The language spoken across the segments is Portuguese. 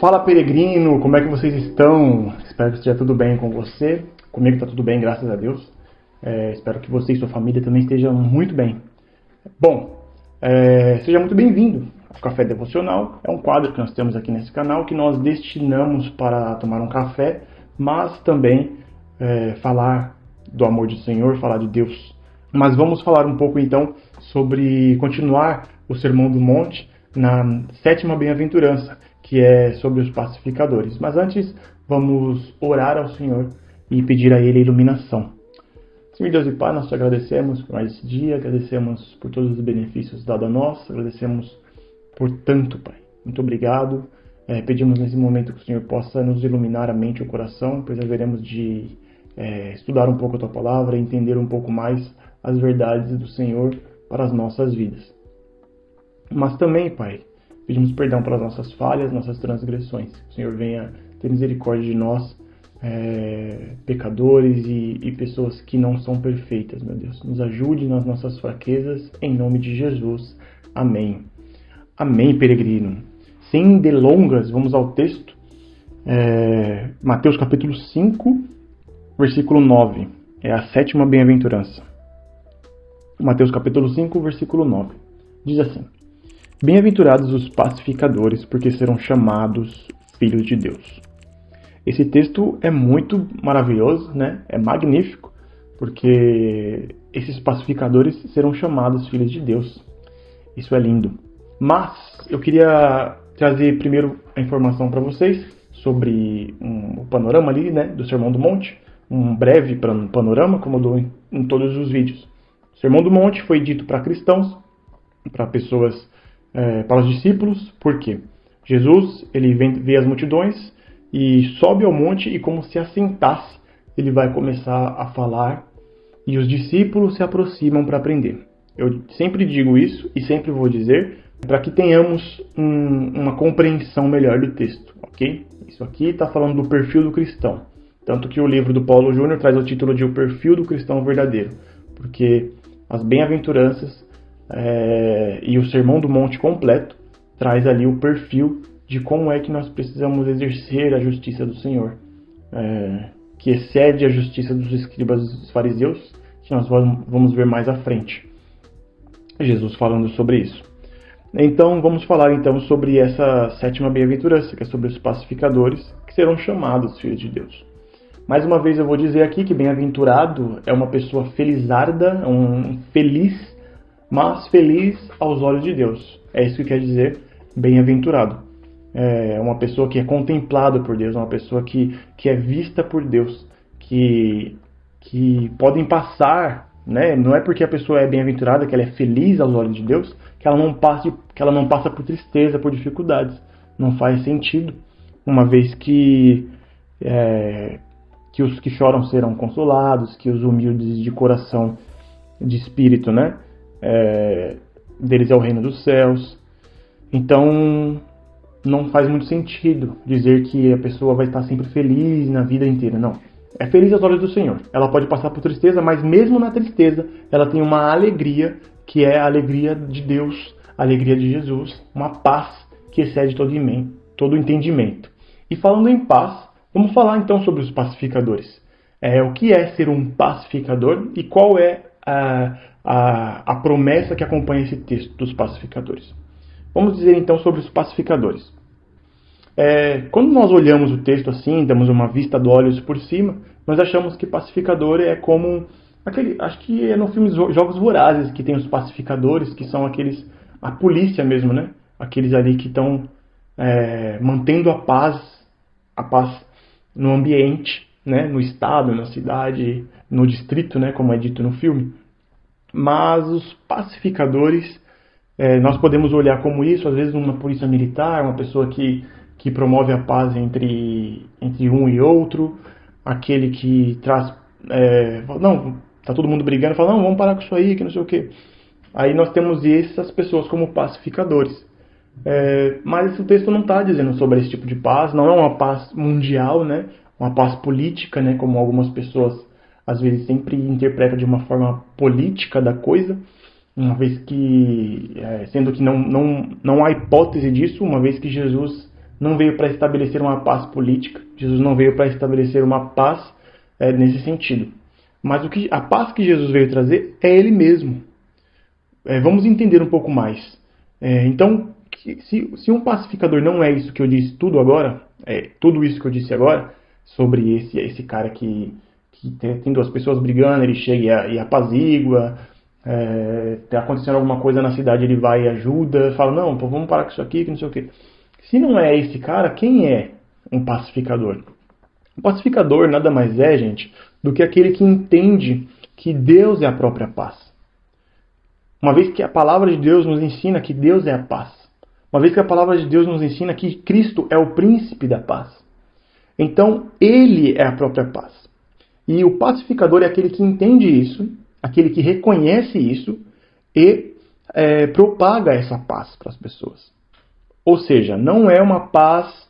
Fala, peregrino, como é que vocês estão? Espero que esteja tudo bem com você. Comigo está tudo bem, graças a Deus. Espero que você e sua família também estejam muito bem. Bom, seja muito bem-vindo ao Café Devocional. É um quadro que nós temos aqui nesse canal que nós destinamos para tomar um café, mas também falar do amor do Senhor, falar de Deus. Mas vamos falar um pouco então sobre continuar o Sermão do Monte na 7ª bem-aventurança, que é sobre os pacificadores. Mas antes, vamos orar ao Senhor e pedir a Ele a iluminação. Senhor Deus e Pai, nós te agradecemos por mais esse dia, agradecemos por todos os benefícios dados a nós, agradecemos por tanto, Pai. Muito obrigado. Pedimos nesse momento que o Senhor possa nos iluminar a mente e o coração, pois haveremos de estudar um pouco a Tua Palavra e entender um pouco mais as verdades do Senhor para as nossas vidas. Mas também, Pai, pedimos perdão pelas nossas falhas, nossas transgressões. Que o Senhor venha ter misericórdia de nós, pecadores e pessoas que não são perfeitas, meu Deus. Nos ajude nas nossas fraquezas, em nome de Jesus. Amém. Amém, peregrino. Sem delongas, vamos ao texto. Mateus capítulo 5, versículo 9. É a 7ª bem-aventurança. Mateus capítulo 5, versículo 9. Diz assim: Bem-aventurados os pacificadores, porque serão chamados filhos de Deus. Esse texto é muito maravilhoso, né? É magnífico, porque esses pacificadores serão chamados filhos de Deus. Isso é lindo. Mas eu queria trazer primeiro a informação para vocês sobre o panorama ali, né, do Sermão do Monte. Um breve panorama, como eu dou em todos os vídeos. O Sermão do Monte foi dito para cristãos, para pessoas, para os discípulos. Por quê? Jesus, ele vê as multidões e sobe ao monte e, como se assentasse, ele vai começar a falar e os discípulos se aproximam para aprender. Eu sempre digo isso e sempre vou dizer para que tenhamos uma compreensão melhor do texto, ok? Isso aqui está falando do perfil do cristão. Tanto que o livro do Paulo Júnior traz o título de O Perfil do Cristão Verdadeiro, porque as bem-aventuranças e o Sermão do Monte completo traz ali o perfil de como é que nós precisamos exercer a justiça do Senhor, que excede a justiça dos escribas e dos fariseus, que nós vamos ver mais à frente. Jesus falando sobre isso. Então, vamos falar então sobre essa 7ª bem-aventurança, que é sobre os pacificadores, que serão chamados filhos de Deus. Mais uma vez eu vou dizer aqui que bem-aventurado é uma pessoa felizarda, um feliz, mas feliz aos olhos de Deus. É isso que quer dizer bem-aventurado. É uma pessoa que é contemplada por Deus, uma pessoa que é vista por Deus, que podem passar, né? Não é porque a pessoa é bem-aventurada, que ela é feliz aos olhos de Deus, que ela não passa por tristeza, por dificuldades. Não faz sentido, uma vez que os que choram serão consolados, que os humildes de coração, de espírito, né? Deles é o reino dos céus. Então, não faz muito sentido dizer que a pessoa vai estar sempre feliz na vida inteira. Não. É feliz aos olhos do Senhor. Ela pode passar por tristeza, mas mesmo na tristeza, ela tem uma alegria, que é a alegria de Deus, a alegria de Jesus, uma paz que excede todo entendimento. E falando em paz, vamos falar então sobre os pacificadores. O que é ser um pacificador e qual é a promessa que acompanha esse texto dos pacificadores. Vamos dizer então sobre os pacificadores. Quando nós olhamos o texto assim, damos uma vista de olhos por cima, nós achamos que pacificador é como acho que é no filme Jogos Vorazes que tem os pacificadores, que são a polícia mesmo, né? Aqueles ali que estão mantendo a paz no ambiente, né? No estado, na cidade, no distrito, né? Como é dito no filme. Mas os pacificadores, nós podemos olhar como isso, às vezes uma polícia militar, uma pessoa que promove a paz entre um e outro, aquele que traz, não, tá todo mundo brigando, fala, não, vamos parar com isso aí, que não sei o quê. Aí nós temos essas pessoas como pacificadores. Mas o texto não está dizendo sobre esse tipo de paz, não é uma paz mundial, né? Uma paz política, né? Como algumas pessoas às vezes sempre interpretam de uma forma política da coisa, uma vez que, sendo que não há hipótese disso, uma vez que Jesus não veio para estabelecer uma paz política, Jesus não veio para estabelecer uma paz nesse sentido. Mas a paz que Jesus veio trazer é Ele mesmo. Vamos entender um pouco mais. Então, se um pacificador não é isso que eu disse tudo isso que eu disse agora, sobre esse cara que tem duas pessoas brigando, ele chega e apazigua, tá acontecendo alguma coisa na cidade, ele vai e ajuda, fala, não, pô, vamos parar com isso aqui, que não sei o quê. Se não é esse cara, quem é um pacificador? Um pacificador nada mais é, gente, do que aquele que entende que Deus é a própria paz. Uma vez que a palavra de Deus nos ensina que Deus é a paz. Uma vez que a palavra de Deus nos ensina que Cristo é o príncipe da paz. Então, Ele é a própria paz. E o pacificador é aquele que entende isso, aquele que reconhece isso e propaga essa paz para as pessoas. Ou seja, não é uma paz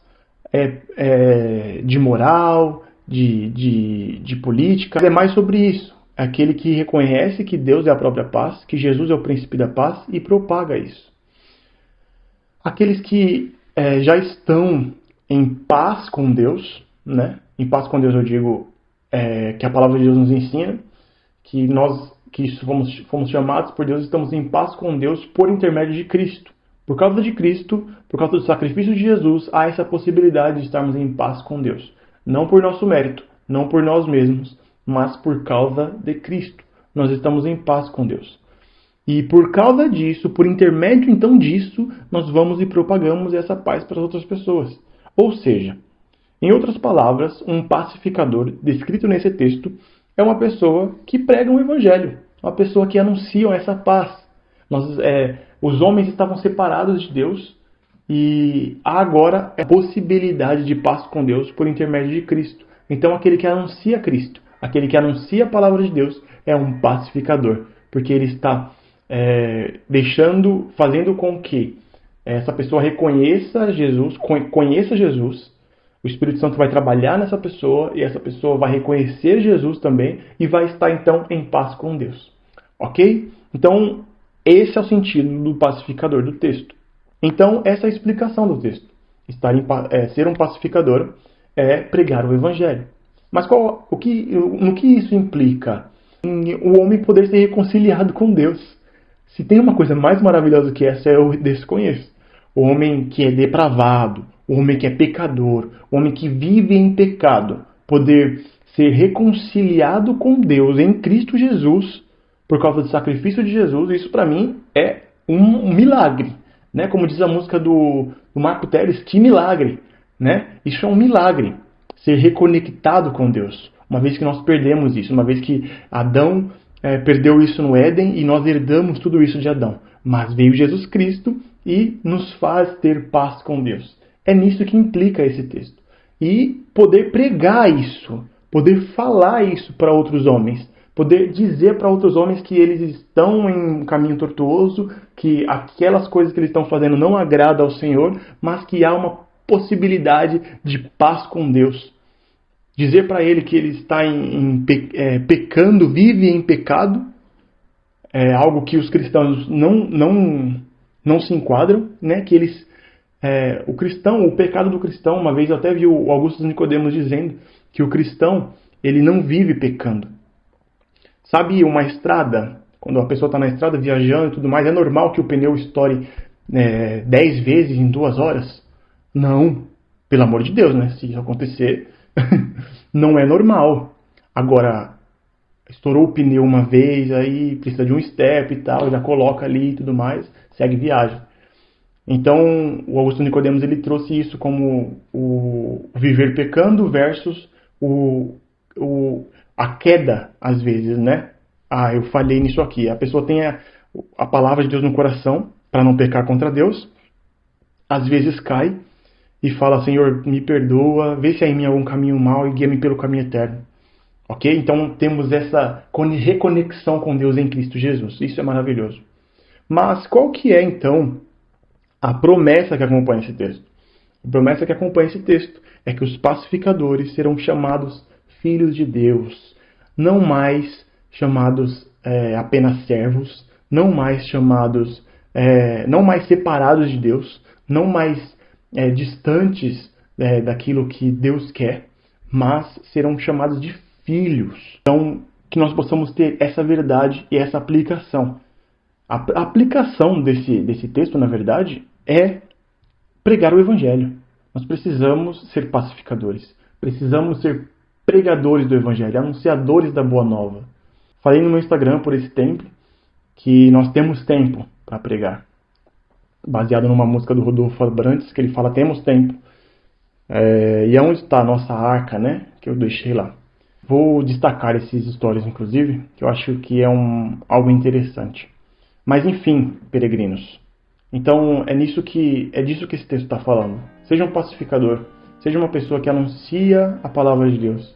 de moral, de política, é mais sobre isso. É aquele que reconhece que Deus é a própria paz, que Jesus é o príncipe da paz e propaga isso. Aqueles que já estão em paz com Deus, né? Em paz com Deus eu digo que a palavra de Deus nos ensina, que nós que fomos chamados por Deus, estamos em paz com Deus por intermédio de Cristo. Por causa de Cristo, por causa do sacrifício de Jesus, há essa possibilidade de estarmos em paz com Deus. Não por nosso mérito, não por nós mesmos, mas por causa de Cristo. Nós estamos em paz com Deus. E por causa disso, por intermédio então disso, nós vamos e propagamos essa paz para as outras pessoas. Ou seja, em outras palavras, um pacificador, descrito nesse texto, é uma pessoa que prega um evangelho, uma pessoa que anuncia essa paz. Os homens estavam separados de Deus e há agora a possibilidade de paz com Deus por intermédio de Cristo. Então aquele que anuncia Cristo, aquele que anuncia a palavra de Deus é um pacificador, porque ele está fazendo com que essa pessoa reconheça Jesus, conheça Jesus. O Espírito Santo vai trabalhar nessa pessoa e essa pessoa vai reconhecer Jesus também e vai estar então em paz com Deus. Ok? Então, esse é o sentido do pacificador do texto. Então, essa é a explicação do texto. Ser um pacificador é pregar o Evangelho. Mas no que isso implica? O homem poder ser reconciliado com Deus. Se tem uma coisa mais maravilhosa que essa, eu desconheço. O homem que é depravado, o homem que é pecador, o homem que vive em pecado, poder ser reconciliado com Deus em Cristo Jesus, por causa do sacrifício de Jesus, isso para mim é um milagre. Né? Como diz a música do Marco Teres, que milagre. Né? Isso é um milagre, ser reconectado com Deus. Uma vez que nós perdemos isso, uma vez que Adão perdeu isso no Éden e nós herdamos tudo isso de Adão. Mas veio Jesus Cristo e nos faz ter paz com Deus. É nisso que implica esse texto. E poder pregar isso, poder falar isso para outros homens, poder dizer para outros homens que eles estão em um caminho tortuoso, que aquelas coisas que eles estão fazendo não agradam ao Senhor, mas que há uma possibilidade de paz com Deus. Dizer para ele que ele está pecando, vive em pecado, é algo que os cristãos não se enquadram, né? Que o pecado do cristão, uma vez eu até vi o Augusto Nicodemos dizendo que o cristão, ele não vive pecando. Sabe uma estrada, quando a pessoa está na estrada viajando e tudo mais, é normal que o pneu estoure 10 vezes em 2 horas? Não, pelo amor de Deus, né? Se isso acontecer, não é normal. Agora, estourou o pneu uma vez, aí precisa de um step e tal, já coloca ali e tudo mais, segue viagem. Então, o Augusto Nicodemos ele trouxe isso como o viver pecando versus a queda, às vezes, né? Eu falhei nisso aqui. A pessoa tem a palavra de Deus no coração para não pecar contra Deus, às vezes cai e fala, Senhor, me perdoa, vê se há em mim algum caminho mau e guia-me pelo caminho eterno. Ok? Então temos essa reconexão com Deus em Cristo Jesus. Isso é maravilhoso. Mas qual que é, então, a promessa que acompanha esse texto? A promessa que acompanha esse texto é que os pacificadores serão chamados filhos de Deus. Não mais chamados apenas servos. Não mais chamados, não mais separados de Deus. Não mais distantes daquilo que Deus quer, mas serão chamados de filhos. Então, que nós possamos ter essa verdade e essa aplicação. A aplicação desse texto, na verdade, é pregar o Evangelho. Nós precisamos ser pacificadores. Precisamos ser pregadores do Evangelho, anunciadores da Boa Nova. Falei no meu Instagram por esse tempo que nós temos tempo para pregar. Baseado numa música do Rodolfo Abrantes, que ele fala, temos tempo. E é onde está a nossa arca, né? Que eu deixei lá. Vou destacar esses stories, inclusive, que eu acho que é algo interessante. Mas enfim, peregrinos. Então é disso que esse texto está falando. Seja um pacificador, seja uma pessoa que anuncia a palavra de Deus.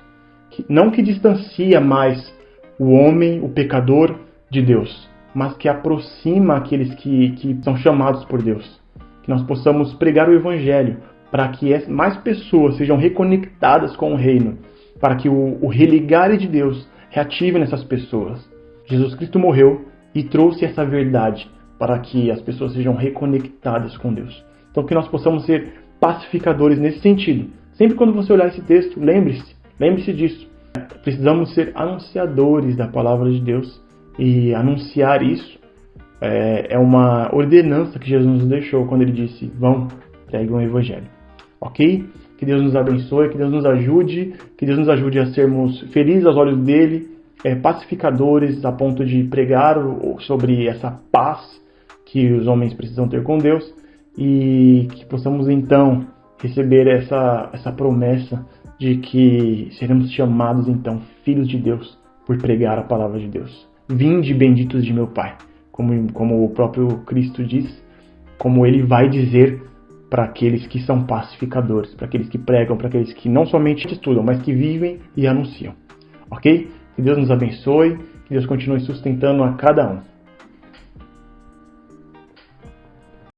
Não que distancia mais o homem, o pecador, de Deus, mas que aproxima aqueles que são chamados por Deus. Que nós possamos pregar o Evangelho para que mais pessoas sejam reconectadas com o reino, para que o religar de Deus reative nessas pessoas. Jesus Cristo morreu e trouxe essa verdade para que as pessoas sejam reconectadas com Deus. Então que nós possamos ser pacificadores nesse sentido. Sempre quando você olhar esse texto, lembre-se disso. Precisamos ser anunciadores da palavra de Deus, e anunciar isso é uma ordenança que Jesus nos deixou quando ele disse, vão, preguem o Evangelho. Ok? Que Deus nos abençoe, que Deus nos ajude a sermos felizes aos olhos dele, pacificadores a ponto de pregar sobre essa paz que os homens precisam ter com Deus, e que possamos então receber essa promessa de que seremos chamados então filhos de Deus por pregar a palavra de Deus. Vinde benditos de meu Pai, como o próprio Cristo diz, como ele vai dizer para aqueles que são pacificadores, para aqueles que pregam, para aqueles que não somente estudam, mas que vivem e anunciam. Ok? Que Deus nos abençoe, que Deus continue sustentando a cada um.